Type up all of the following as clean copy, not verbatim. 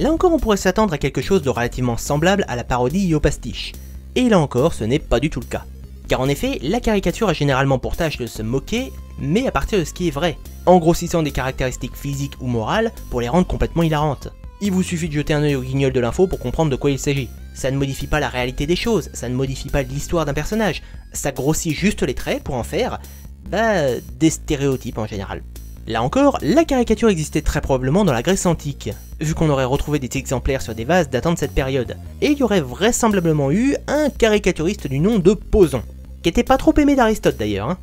Là encore on pourrait s'attendre à quelque chose de relativement semblable à la parodie et au pastiche. Et là encore ce n'est pas du tout le cas. Car en effet, la caricature a généralement pour tâche de se moquer, mais à partir de ce qui est vrai, en grossissant des caractéristiques physiques ou morales pour les rendre complètement hilarantes. Il vous suffit de jeter un œil au guignol de l'info pour comprendre de quoi il s'agit. Ça ne modifie pas la réalité des choses, ça ne modifie pas l'histoire d'un personnage, ça grossit juste les traits pour en faire, des stéréotypes en général. Là encore, la caricature existait très probablement dans la Grèce antique, vu qu'on aurait retrouvé des exemplaires sur des vases datant de cette période, et il y aurait vraisemblablement eu un caricaturiste du nom de Poson, qui était pas trop aimé d'Aristote d'ailleurs, hein.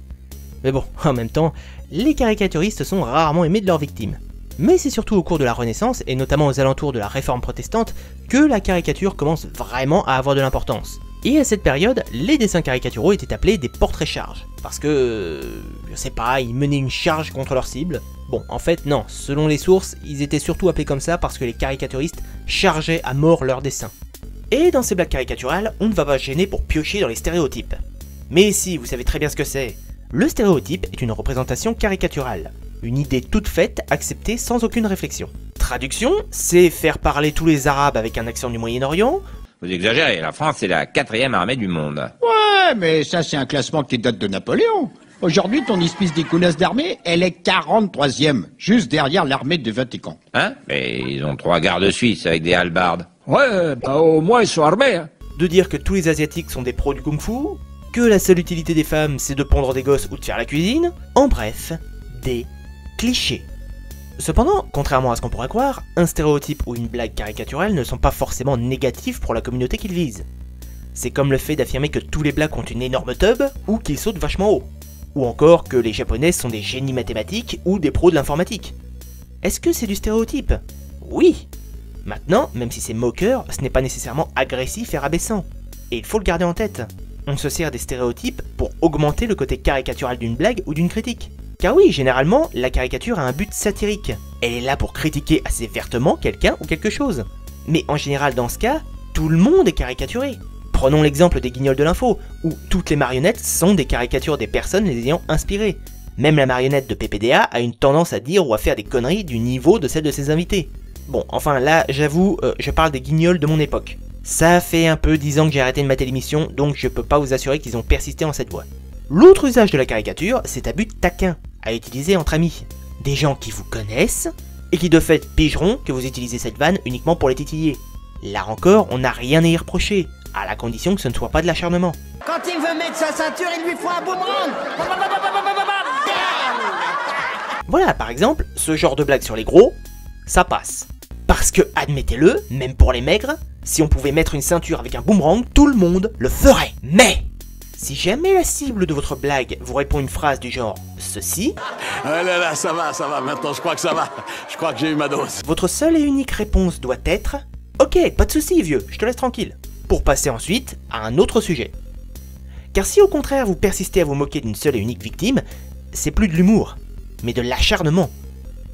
Mais bon, en même temps, les caricaturistes sont rarement aimés de leurs victimes. Mais c'est surtout au cours de la Renaissance, et notamment aux alentours de la Réforme protestante, que la caricature commence vraiment à avoir de l'importance. Et à cette période, les dessins caricaturaux étaient appelés des portraits-charges, parce que, je sais pas, ils menaient une charge contre leur cible. Bon, en fait non, selon les sources, ils étaient surtout appelés comme ça parce que les caricaturistes chargeaient à mort leurs dessins. Et dans ces blagues caricaturales, on ne va pas se gêner pour piocher dans les stéréotypes. Mais si, vous savez très bien ce que c'est. Le stéréotype est une représentation caricaturale. Une idée toute faite, acceptée sans aucune réflexion. Traduction, c'est faire parler tous les Arabes avec un accent du Moyen-Orient. Vous exagérez, la France est la 4e armée du monde. Ouais, mais ça c'est un classement qui date de Napoléon. Aujourd'hui, ton espèce d'écounasse d'armée, elle est 43e, juste derrière l'armée du Vatican. Hein? Mais ils ont 3 gardes suisses avec des hallebardes. Ouais, au moins ils sont armés, hein. De dire que tous les Asiatiques sont des pros du kung-fu, que la seule utilité des femmes c'est de pondre des gosses ou de faire la cuisine, en bref, des clichés. Cependant, contrairement à ce qu'on pourrait croire, un stéréotype ou une blague caricaturelle ne sont pas forcément négatifs pour la communauté qu'ils visent. C'est comme le fait d'affirmer que tous les blacks ont une énorme tub ou qu'ils sautent vachement haut. Ou encore que les japonais sont des génies mathématiques ou des pros de l'informatique. Est-ce que c'est du stéréotype? Oui. Maintenant, même si c'est moqueur, ce n'est pas nécessairement agressif et rabaissant. Et il faut le garder en tête. On se sert des stéréotypes pour augmenter le côté caricatural d'une blague ou d'une critique. Car oui, généralement, la caricature a un but satirique. Elle est là pour critiquer assez vertement quelqu'un ou quelque chose. Mais en général, dans ce cas, tout le monde est caricaturé. Prenons l'exemple des guignols de l'info, où toutes les marionnettes sont des caricatures des personnes les ayant inspirées. Même la marionnette de PPDA a une tendance à dire ou à faire des conneries du niveau de celle de ses invités. Bon, enfin là, j'avoue, je parle des guignols de mon époque. Ça fait un peu 10 ans que j'ai arrêté de mater l'émission, donc je peux pas vous assurer qu'ils ont persisté en cette voie. L'autre usage de la caricature, c'est à but taquin, à utiliser entre amis. Des gens qui vous connaissent, et qui de fait pigeront que vous utilisez cette vanne uniquement pour les titiller. Là encore, on n'a rien à y reprocher, à la condition que ce ne soit pas de l'acharnement. Quand il veut mettre sa ceinture, il lui faut un boomerang. Voilà, par exemple, ce genre de blague sur les gros, ça passe. Parce que, admettez-le, même pour les maigres, si on pouvait mettre une ceinture avec un boomerang, tout le monde le ferait. Mais si jamais la cible de votre blague vous répond une phrase du genre « ceci », ah là là, ça va, maintenant je crois que ça va. Je crois que j'ai eu ma dose. Votre seule et unique réponse doit être « Ok, pas de soucis vieux, je te laisse tranquille », pour passer ensuite à un autre sujet. Car si au contraire vous persistez à vous moquer d'une seule et unique victime, c'est plus de l'humour, mais de l'acharnement.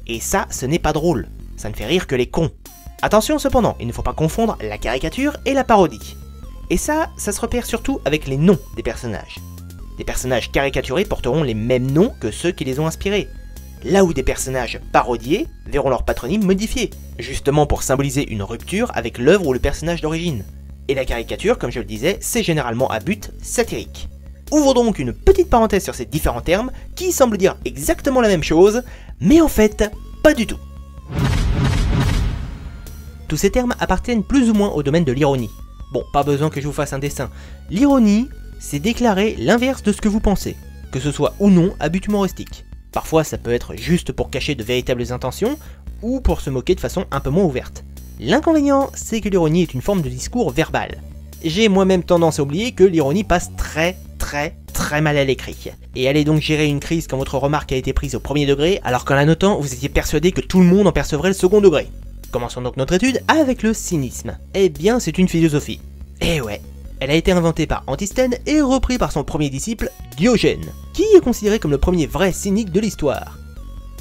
Et ça, ce n'est pas drôle, ça ne fait rire que les cons. Attention cependant, il ne faut pas confondre la caricature et la parodie. Et ça se repère surtout avec les noms des personnages. Des personnages caricaturés porteront les mêmes noms que ceux qui les ont inspirés. Là où des personnages parodiés verront leur patronyme modifié, justement pour symboliser une rupture avec l'œuvre ou le personnage d'origine. Et la caricature, comme je le disais, c'est généralement à but satirique. Ouvre donc une petite parenthèse sur ces différents termes qui semblent dire exactement la même chose, mais en fait, pas du tout. Tous ces termes appartiennent plus ou moins au domaine de l'ironie. Bon, pas besoin que je vous fasse un dessin. L'ironie, c'est déclarer l'inverse de ce que vous pensez, que ce soit ou non à but humoristique. Parfois ça peut être juste pour cacher de véritables intentions, ou pour se moquer de façon un peu moins ouverte. L'inconvénient, c'est que l'ironie est une forme de discours verbal. J'ai moi-même tendance à oublier que l'ironie passe très mal à l'écrit. Et allez donc gérer une crise quand votre remarque a été prise au premier degré, alors qu'en la notant, vous étiez persuadé que tout le monde en percevrait le second degré. Commençons donc notre étude avec le cynisme. Eh bien, c'est une philosophie. Eh ouais, elle a été inventée par Antisthène et reprise par son premier disciple, Diogène, qui est considéré comme le premier vrai cynique de l'histoire.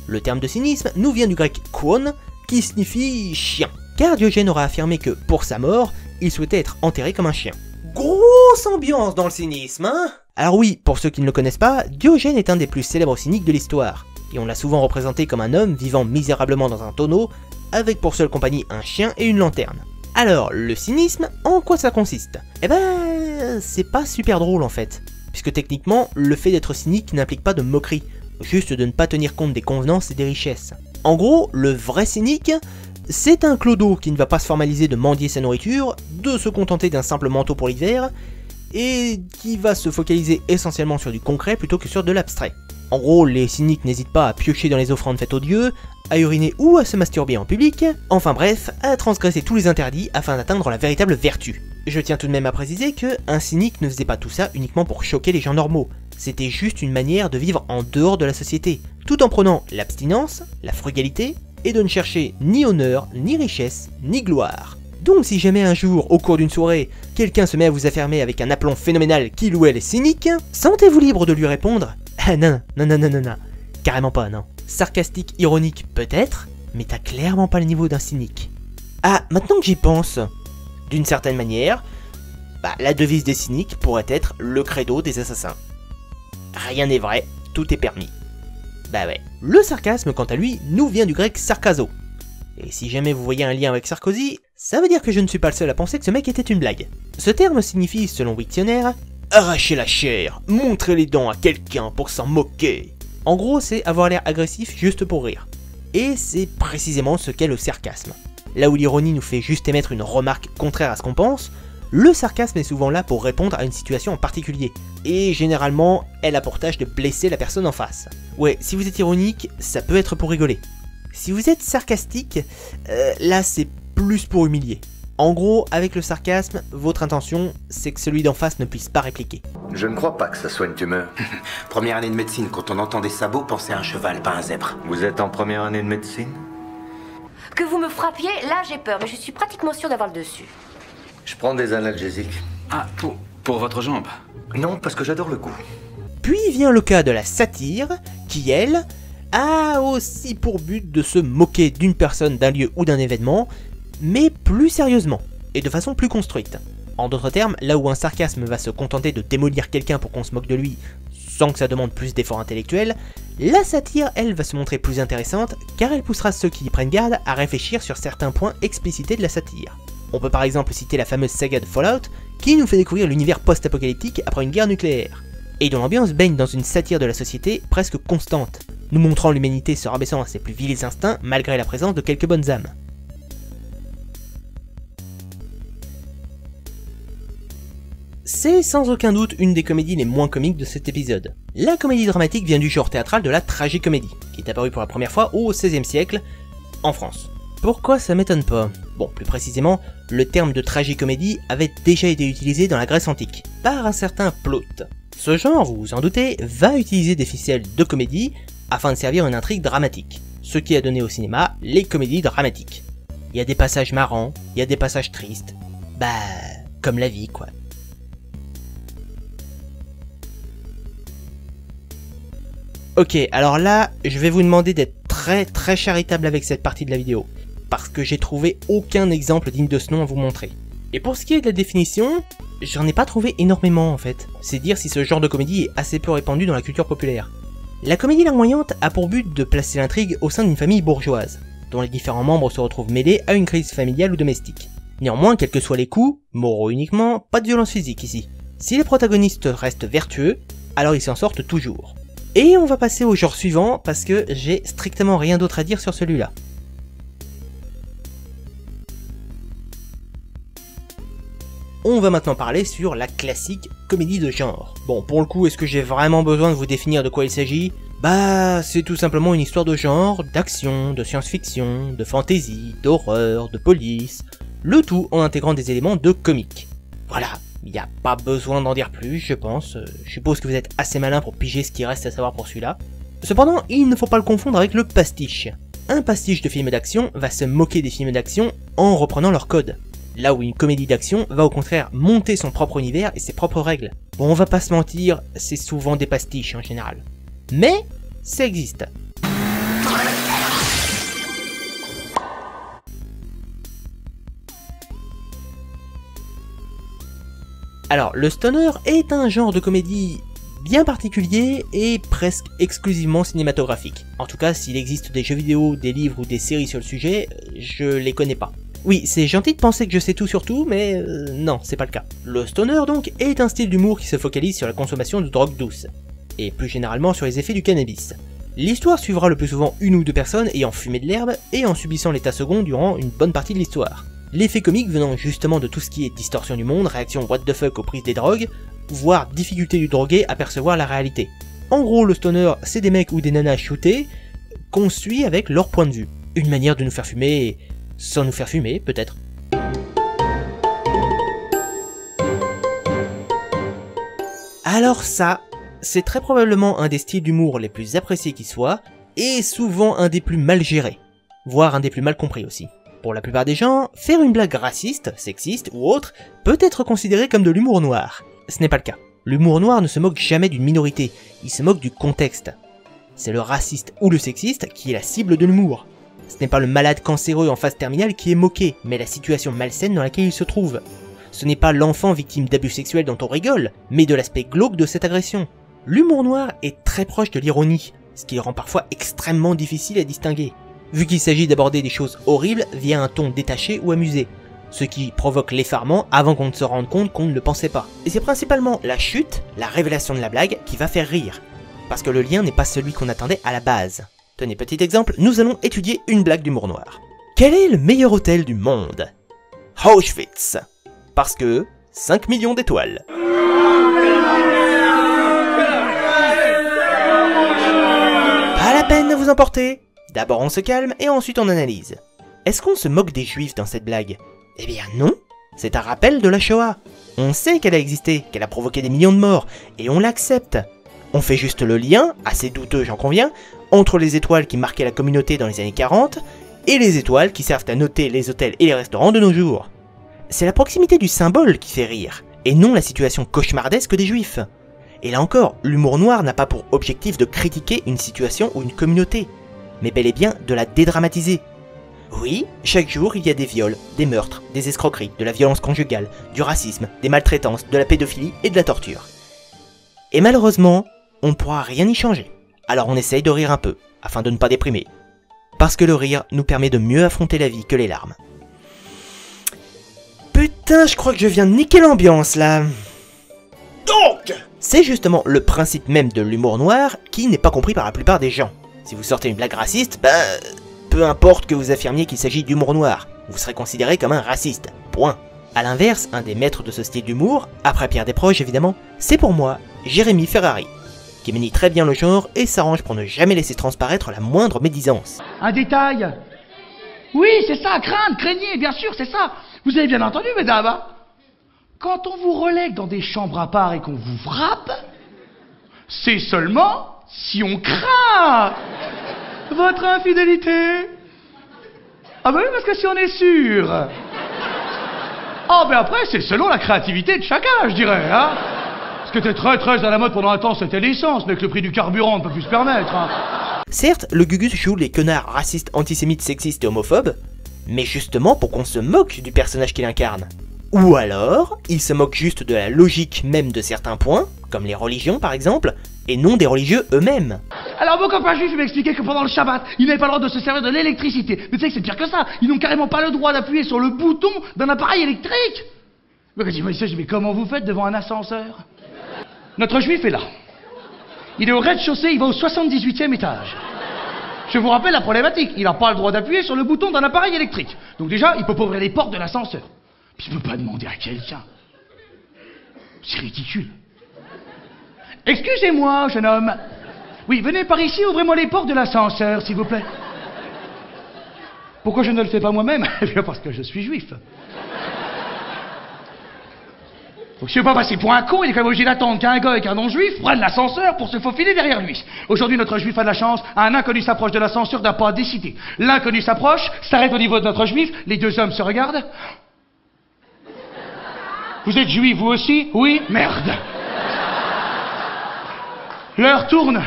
Le terme de cynisme nous vient du grec kouon, qui signifie chien, car Diogène aura affirmé que, pour sa mort, il souhaitait être enterré comme un chien. Grosse ambiance dans le cynisme, hein? Alors oui, pour ceux qui ne le connaissent pas, Diogène est un des plus célèbres cyniques de l'histoire, et on l'a souvent représenté comme un homme vivant misérablement dans un tonneau, avec pour seule compagnie un chien et une lanterne. Alors, le cynisme, en quoi ça consiste? Eh ben, c'est pas super drôle en fait, puisque techniquement, le fait d'être cynique n'implique pas de moquerie, juste de ne pas tenir compte des convenances et des richesses. En gros, le vrai cynique, c'est un clodo qui ne va pas se formaliser de mendier sa nourriture, de se contenter d'un simple manteau pour l'hiver, et qui va se focaliser essentiellement sur du concret plutôt que sur de l'abstrait. En gros, les cyniques n'hésitent pas à piocher dans les offrandes faites aux dieux, à uriner ou à se masturber en public, enfin bref, à transgresser tous les interdits afin d'atteindre la véritable vertu. Je tiens tout de même à préciser que un cynique ne faisait pas tout ça uniquement pour choquer les gens normaux, c'était juste une manière de vivre en dehors de la société, tout en prenant l'abstinence, la frugalité, et de ne chercher ni honneur, ni richesse, ni gloire. Donc si jamais un jour, au cours d'une soirée, quelqu'un se met à vous affirmer avec un aplomb phénoménal qu'il ou elle est cynique, sentez-vous libre de lui répondre « Ah non, non, non, non, non, non, carrément pas, non. Sarcastique, ironique, peut-être, mais t'as clairement pas le niveau d'un cynique. » Ah, maintenant que j'y pense, d'une certaine manière, la devise des cyniques pourrait être le credo des assassins. Rien n'est vrai, tout est permis. Bah ouais. Le sarcasme, quant à lui, nous vient du grec sarkazo. Et si jamais vous voyez un lien avec Sarkozy, ça veut dire que je ne suis pas le seul à penser que ce mec était une blague. Ce terme signifie, selon Wiktionnaire, arracher la chair, montrer les dents à quelqu'un pour s'en moquer. En gros, c'est avoir l'air agressif juste pour rire. Et c'est précisément ce qu'est le sarcasme. Là où l'ironie nous fait juste émettre une remarque contraire à ce qu'on pense, le sarcasme est souvent là pour répondre à une situation en particulier, et généralement, elle a pour tâche de blesser la personne en face. Ouais, si vous êtes ironique, ça peut être pour rigoler. Si vous êtes sarcastique, là c'est plus pour humilier. En gros, avec le sarcasme, votre intention, c'est que celui d'en face ne puisse pas répliquer. Je ne crois pas que ça soit une tumeur. Première année de médecine, quand on entend des sabots, pensez à un cheval, pas un zèbre. Vous êtes en première année de médecine? Que vous me frappiez, là j'ai peur, mais je suis pratiquement sûre d'avoir le dessus. Je prends des analgésiques. Ah, pour votre jambe? Non, parce que j'adore le coup. Puis vient le cas de la satire, qui elle, a aussi pour but de se moquer d'une personne, d'un lieu ou d'un événement, mais plus sérieusement, et de façon plus construite. En d'autres termes, là où un sarcasme va se contenter de démolir quelqu'un pour qu'on se moque de lui, sans que ça demande plus d'efforts intellectuels, la satire, elle, va se montrer plus intéressante, car elle poussera ceux qui y prennent garde à réfléchir sur certains points explicités de la satire. On peut par exemple citer la fameuse saga de Fallout, qui nous fait découvrir l'univers post-apocalyptique après une guerre nucléaire, et dont l'ambiance baigne dans une satire de la société presque constante, nous montrant l'humanité se rabaissant à ses plus vils instincts malgré la présence de quelques bonnes âmes. C'est sans aucun doute une des comédies les moins comiques de cet épisode. La comédie dramatique vient du genre théâtral de la tragicomédie, qui est apparue pour la première fois au XVIe siècle, en France. Pourquoi ça m'étonne pas? Bon, plus précisément, le terme de tragicomédie avait déjà été utilisé dans la Grèce antique, par un certain Plaute. Ce genre, vous vous en doutez, va utiliser des ficelles de comédie afin de servir une intrigue dramatique, ce qui a donné au cinéma les comédies dramatiques. Il y a des passages marrants, il y a des passages tristes, comme la vie quoi. Ok, alors là, je vais vous demander d'être très charitable avec cette partie de la vidéo, parce que j'ai trouvé aucun exemple digne de ce nom à vous montrer. Et pour ce qui est de la définition, j'en ai pas trouvé énormément en fait. C'est dire si ce genre de comédie est assez peu répandu dans la culture populaire. La comédie larmoyante a pour but de placer l'intrigue au sein d'une famille bourgeoise, dont les différents membres se retrouvent mêlés à une crise familiale ou domestique. Néanmoins, quels que soient les coups, moraux uniquement, pas de violence physique ici. Si les protagonistes restent vertueux, alors ils s'en sortent toujours. Et on va passer au genre suivant, parce que j'ai strictement rien d'autre à dire sur celui-là. On va maintenant parler sur la classique comédie de genre. Bon, pour le coup, est-ce que j'ai vraiment besoin de vous définir de quoi il s'agit? C'est tout simplement une histoire de genre, d'action, de science-fiction, de fantasy, d'horreur, de police, le tout en intégrant des éléments de comique. Voilà, il n'y a pas besoin d'en dire plus, je pense. Je suppose que vous êtes assez malin pour piger ce qui reste à savoir pour celui-là. Cependant, il ne faut pas le confondre avec le pastiche. Un pastiche de film d'action va se moquer des films d'action en reprenant leur code. Là où une comédie d'action va au contraire monter son propre univers et ses propres règles. Bon, on va pas se mentir, c'est souvent des pastiches en général. Mais, ça existe. Alors, le stoner est un genre de comédie bien particulier et presque exclusivement cinématographique. En tout cas, s'il existe des jeux vidéo, des livres ou des séries sur le sujet, je les connais pas. Oui, c'est gentil de penser que je sais tout sur tout, mais non, c'est pas le cas. Le stoner donc est un style d'humour qui se focalise sur la consommation de drogues douces, et plus généralement sur les effets du cannabis. L'histoire suivra le plus souvent une ou deux personnes ayant fumé de l'herbe et en subissant l'état second durant une bonne partie de l'histoire. L'effet comique venant justement de tout ce qui est distorsion du monde, réaction what the fuck aux prises des drogues, voire difficulté du drogué à percevoir la réalité. En gros, le stoner, c'est des mecs ou des nanas shootés qu'on suit avec leur point de vue. Une manière de nous faire fumer, sans nous faire fumer, peut-être. Alors ça, c'est très probablement un des styles d'humour les plus appréciés qui soit, et souvent un des plus mal gérés, voire un des plus mal compris aussi. Pour la plupart des gens, faire une blague raciste, sexiste ou autre peut être considéré comme de l'humour noir. Ce n'est pas le cas. L'humour noir ne se moque jamais d'une minorité, il se moque du contexte. C'est le raciste ou le sexiste qui est la cible de l'humour. Ce n'est pas le malade cancéreux en phase terminale qui est moqué, mais la situation malsaine dans laquelle il se trouve. Ce n'est pas l'enfant victime d'abus sexuels dont on rigole, mais de l'aspect glauque de cette agression. L'humour noir est très proche de l'ironie, ce qui le rend parfois extrêmement difficile à distinguer, vu qu'il s'agit d'aborder des choses horribles via un ton détaché ou amusé, ce qui provoque l'effarement avant qu'on ne se rende compte qu'on ne le pensait pas. Et c'est principalement la chute, la révélation de la blague qui va faire rire, parce que le lien n'est pas celui qu'on attendait à la base. Tenez, petit exemple, nous allons étudier une blague d'humour noir. Quel est le meilleur hôtel du monde? Auschwitz. Parce que 5 millions d'étoiles. Pas la peine de vous emporter. D'abord on se calme et ensuite on analyse. Est-ce qu'on se moque des juifs dans cette blague? Eh bien non, c'est un rappel de la Shoah. On sait qu'elle a existé, qu'elle a provoqué des millions de morts, et on l'accepte. On fait juste le lien, assez douteux j'en conviens, entre les étoiles qui marquaient la communauté dans les années 40, et les étoiles qui servent à noter les hôtels et les restaurants de nos jours. C'est la proximité du symbole qui fait rire, et non la situation cauchemardesque des juifs. Et là encore, l'humour noir n'a pas pour objectif de critiquer une situation ou une communauté, mais bel et bien de la dédramatiser. Oui, chaque jour il y a des viols, des meurtres, des escroqueries, de la violence conjugale, du racisme, des maltraitances, de la pédophilie et de la torture. Et malheureusement, on ne pourra rien y changer. Alors on essaye de rire un peu, afin de ne pas déprimer. Parce que le rire nous permet de mieux affronter la vie que les larmes. Putain, je crois que je viens de niquer l'ambiance là. Donc, c'est justement le principe même de l'humour noir qui n'est pas compris par la plupart des gens. Si vous sortez une blague raciste, peu importe que vous affirmiez qu'il s'agit d'humour noir, vous serez considéré comme un raciste. Point. A l'inverse, un des maîtres de ce style d'humour, après Pierre Desproges évidemment, c'est pour moi Jérémy Ferrari, qui manie très bien le genre et s'arrange pour ne jamais laisser transparaître la moindre médisance. Un détail. Oui, c'est ça, craindre, craignez, bien sûr, c'est ça. Vous avez bien entendu, mesdames, hein? Quand on vous relègue dans des chambres à part et qu'on vous frappe, c'est seulement si on craint votre infidélité. Ah ben oui, parce que si on est sûr. Ah ben après, c'est selon la créativité de chacun, je dirais, hein. Ce qui était très très à la mode pendant un temps, c'était l'essence, mais que le prix du carburant ne peut plus se permettre, hein. Certes, le Gugus joue les connards racistes, antisémites, sexistes et homophobes, mais justement pour qu'on se moque du personnage qu'il incarne. Ou alors, il se moque juste de la logique même de certains points, comme les religions par exemple, et non des religieux eux-mêmes. Alors vos copains juifs m'expliquaient que pendant le Shabbat, ils n'avaient pas le droit de se servir de l'électricité. Mais tu sais que c'est pire que ça, ils n'ont carrément pas le droit d'appuyer sur le bouton d'un appareil électrique. Mais quand ils m'ont dit ça, je dis mais comment vous faites devant un ascenseur? Notre juif est là. Il est au rez-de-chaussée, il va au 78e étage. Je vous rappelle la problématique, il n'a pas le droit d'appuyer sur le bouton d'un appareil électrique. Donc déjà, il peut pas ouvrir les portes de l'ascenseur. Puis il peut pas demander à quelqu'un. C'est ridicule. Excusez-moi, jeune homme. Oui, venez par ici, ouvrez-moi les portes de l'ascenseur, s'il vous plaît. Pourquoi je ne le fais pas moi-même? Eh bien, parce que je suis juif. Donc, je ne suis pas passé pour un con, il est quand même obligé d'attendre qu'un gars avec un nom juif prenne l'ascenseur pour se faufiler derrière lui. Aujourd'hui, notre juif a de la chance, un inconnu s'approche de l'ascenseur d'un pas décidé. L'inconnu s'approche, s'arrête au niveau de notre juif, les deux hommes se regardent. Vous êtes juif, vous aussi? Oui? Merde. L'heure tourne.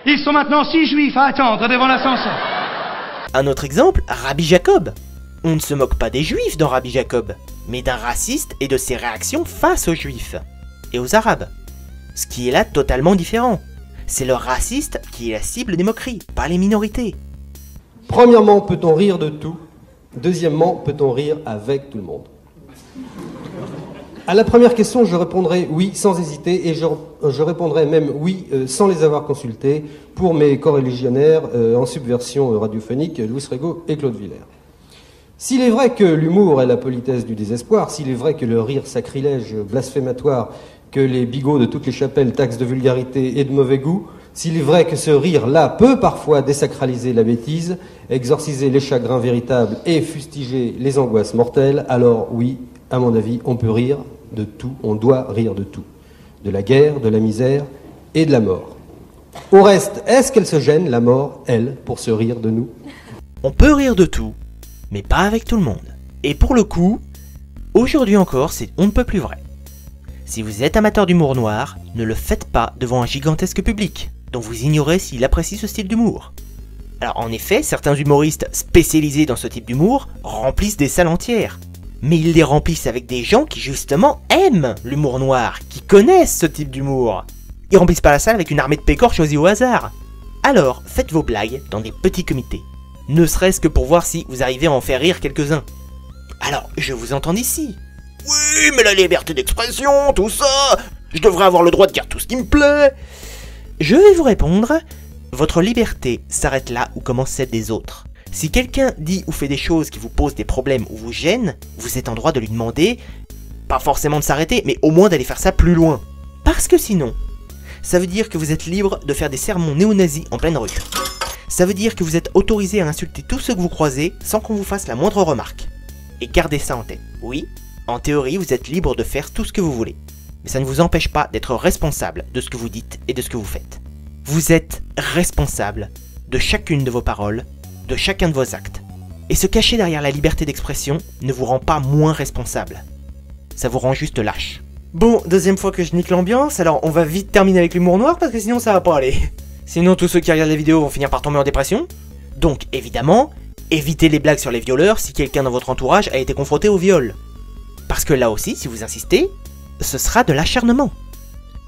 Ils sont maintenant 6 juifs à attendre devant l'ascenseur. Un autre exemple, Rabbi Jacob. On ne se moque pas des juifs dans Rabbi Jacob, mais d'un raciste et de ses réactions face aux juifs. Et aux arabes. ce qui est là totalement différent. C'est le raciste qui est la cible des moqueries, pas les minorités. Premièrement, peut-on rire de tout? Deuxièmement, peut-on rire avec tout le monde? À la première question, je répondrai oui sans hésiter et je répondrai même oui sans les avoir consultés pour mes coreligionnaires en subversion radiophonique, Louis Rego et Claude Villers. S'il est vrai que l'humour est la politesse du désespoir, s'il est vrai que le rire sacrilège blasphématoire que les bigots de toutes les chapelles taxent de vulgarité et de mauvais goût, s'il est vrai que ce rire-là peut parfois désacraliser la bêtise, exorciser les chagrins véritables et fustiger les angoisses mortelles, alors oui, à mon avis, on peut rire de tout, on doit rire de tout. De la guerre, de la misère et de la mort. Au reste, est-ce qu'elle se gêne, la mort, elle, pour se rire de nous? On peut rire de tout, mais pas avec tout le monde. Et pour le coup, aujourd'hui encore, c'est on ne peut plus vrai. Si vous êtes amateur d'humour noir, ne le faites pas devant un gigantesque public, dont vous ignorez s'il apprécie ce style d'humour. Alors en effet, certains humoristes spécialisés dans ce type d'humour remplissent des salles entières. Mais ils les remplissent avec des gens qui justement aiment l'humour noir, qui connaissent ce type d'humour. Ils remplissent pas la salle avec une armée de pécores choisis au hasard. Alors, faites vos blagues dans des petits comités. Ne serait-ce que pour voir si vous arrivez à en faire rire quelques-uns. Alors, je vous entends d'ici. Oui, mais la liberté d'expression, tout ça, je devrais avoir le droit de dire tout ce qui me plaît. Je vais vous répondre, votre liberté s'arrête là où commence celle des autres. Si quelqu'un dit ou fait des choses qui vous posent des problèmes ou vous gênent, vous êtes en droit de lui demander, pas forcément de s'arrêter, mais au moins d'aller faire ça plus loin. Parce que sinon, ça veut dire que vous êtes libre de faire des sermons néo-nazis en pleine rue. Ça veut dire que vous êtes autorisé à insulter tous ceux que vous croisez sans qu'on vous fasse la moindre remarque. Et gardez ça en tête. Oui, en théorie, vous êtes libre de faire tout ce que vous voulez. Mais ça ne vous empêche pas d'être responsable de ce que vous dites et de ce que vous faites. Vous êtes responsable de chacune de vos paroles, de chacun de vos actes. Et se cacher derrière la liberté d'expression ne vous rend pas moins responsable. Ça vous rend juste lâche. Bon, deuxième fois que je nique l'ambiance, alors on va vite terminer avec l'humour noir parce que sinon ça va pas aller. Sinon tous ceux qui regardent la vidéo vont finir par tomber en dépression. Donc évidemment, évitez les blagues sur les violeurs si quelqu'un dans votre entourage a été confronté au viol. Parce que là aussi, si vous insistez, ce sera de l'acharnement.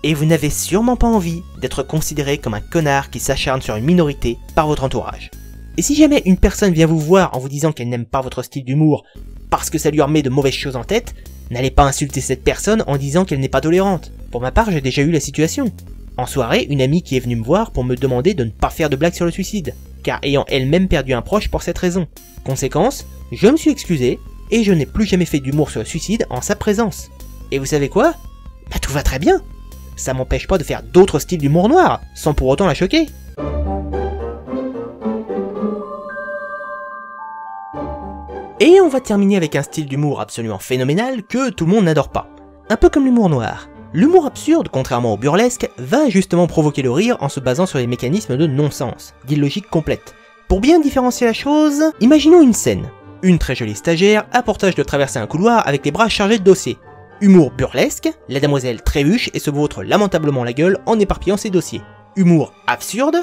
Et vous n'avez sûrement pas envie d'être considéré comme un connard qui s'acharne sur une minorité par votre entourage. Et si jamais une personne vient vous voir en vous disant qu'elle n'aime pas votre style d'humour parce que ça lui remet de mauvaises choses en tête, n'allez pas insulter cette personne en disant qu'elle n'est pas tolérante. Pour ma part, j'ai déjà eu la situation. En soirée, une amie qui est venue me voir pour me demander de ne pas faire de blagues sur le suicide, car ayant elle-même perdu un proche pour cette raison. Conséquence, je me suis excusé, et je n'ai plus jamais fait d'humour sur le suicide en sa présence. Et vous savez quoi? Bah tout va très bien. Ça m'empêche pas de faire d'autres styles d'humour noir, sans pour autant la choquer. Et on va terminer avec un style d'humour absolument phénoménal que tout le monde n'adore pas. Un peu comme l'humour noir. L'humour absurde, contrairement au burlesque, va justement provoquer le rire en se basant sur les mécanismes de non-sens, d'illogique complète. Pour bien différencier la chose, imaginons une scène. Une très jolie stagiaire apportage de traverser un couloir avec les bras chargés de dossiers. Humour burlesque, la demoiselle trébuche et se vautre lamentablement la gueule en éparpillant ses dossiers. Humour absurde,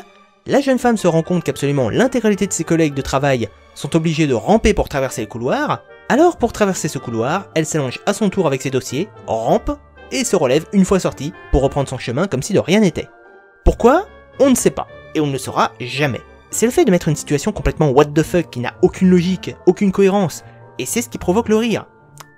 la jeune femme se rend compte qu'absolument l'intégralité de ses collègues de travail sont obligés de ramper pour traverser le couloir, alors pour traverser ce couloir, elle s'allonge à son tour avec ses dossiers, rampe, et se relève une fois sortie pour reprendre son chemin comme si de rien n'était. Pourquoi? On ne sait pas, et on ne le saura jamais. C'est le fait de mettre une situation complètement what the fuck qui n'a aucune logique, aucune cohérence, et c'est ce qui provoque le rire.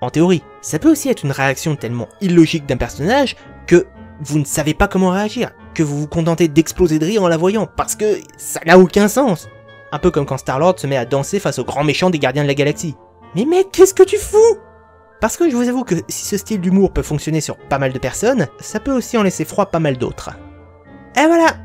En théorie, ça peut aussi être une réaction tellement illogique d'un personnage que vous ne savez pas comment réagir, que vous vous contentez d'exploser de rire en la voyant, parce que ça n'a aucun sens. Un peu comme quand Star-Lord se met à danser face au grand méchant des Gardiens de la Galaxie. Mais mec, qu'est-ce que tu fous? Parce que je vous avoue que si ce style d'humour peut fonctionner sur pas mal de personnes, ça peut aussi en laisser froid pas mal d'autres. Et voilà!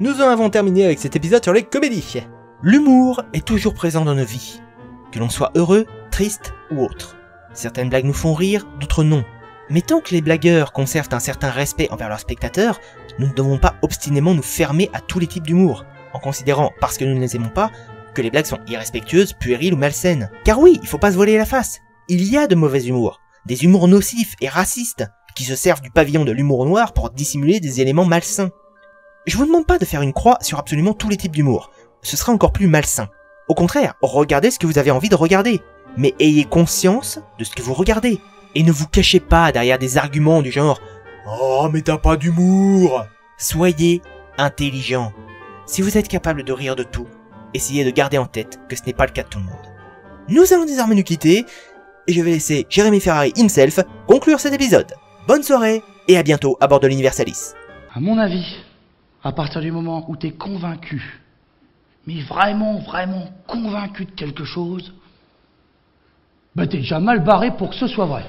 Nous en avons terminé avec cet épisode sur les comédies. L'humour est toujours présent dans nos vies, que l'on soit heureux, triste ou autre. Certaines blagues nous font rire, d'autres non. Mais tant que les blagueurs conservent un certain respect envers leurs spectateurs, nous ne devons pas obstinément nous fermer à tous les types d'humour, en considérant, parce que nous ne les aimons pas, que les blagues sont irrespectueuses, puériles ou malsaines. Car oui, il faut pas se voiler la face. Il y a de mauvais humours, des humours nocifs et racistes, qui se servent du pavillon de l'humour noir pour dissimuler des éléments malsains. Je vous demande pas de faire une croix sur absolument tous les types d'humour, ce sera encore plus malsain. Au contraire, regardez ce que vous avez envie de regarder, mais ayez conscience de ce que vous regardez, et ne vous cachez pas derrière des arguments du genre Oh, mais t'as pas d'humour. Soyez intelligent. Si vous êtes capable de rire de tout, essayez de garder en tête que ce n'est pas le cas de tout le monde. Nous allons désormais nous quitter, et je vais laisser Jérémy Ferrari himself conclure cet épisode. Bonne soirée, et à bientôt à bord de l'Universalis. À mon avis, à partir du moment où t'es convaincu, mais vraiment convaincu de quelque chose, bah t'es déjà mal barré pour que ce soit vrai.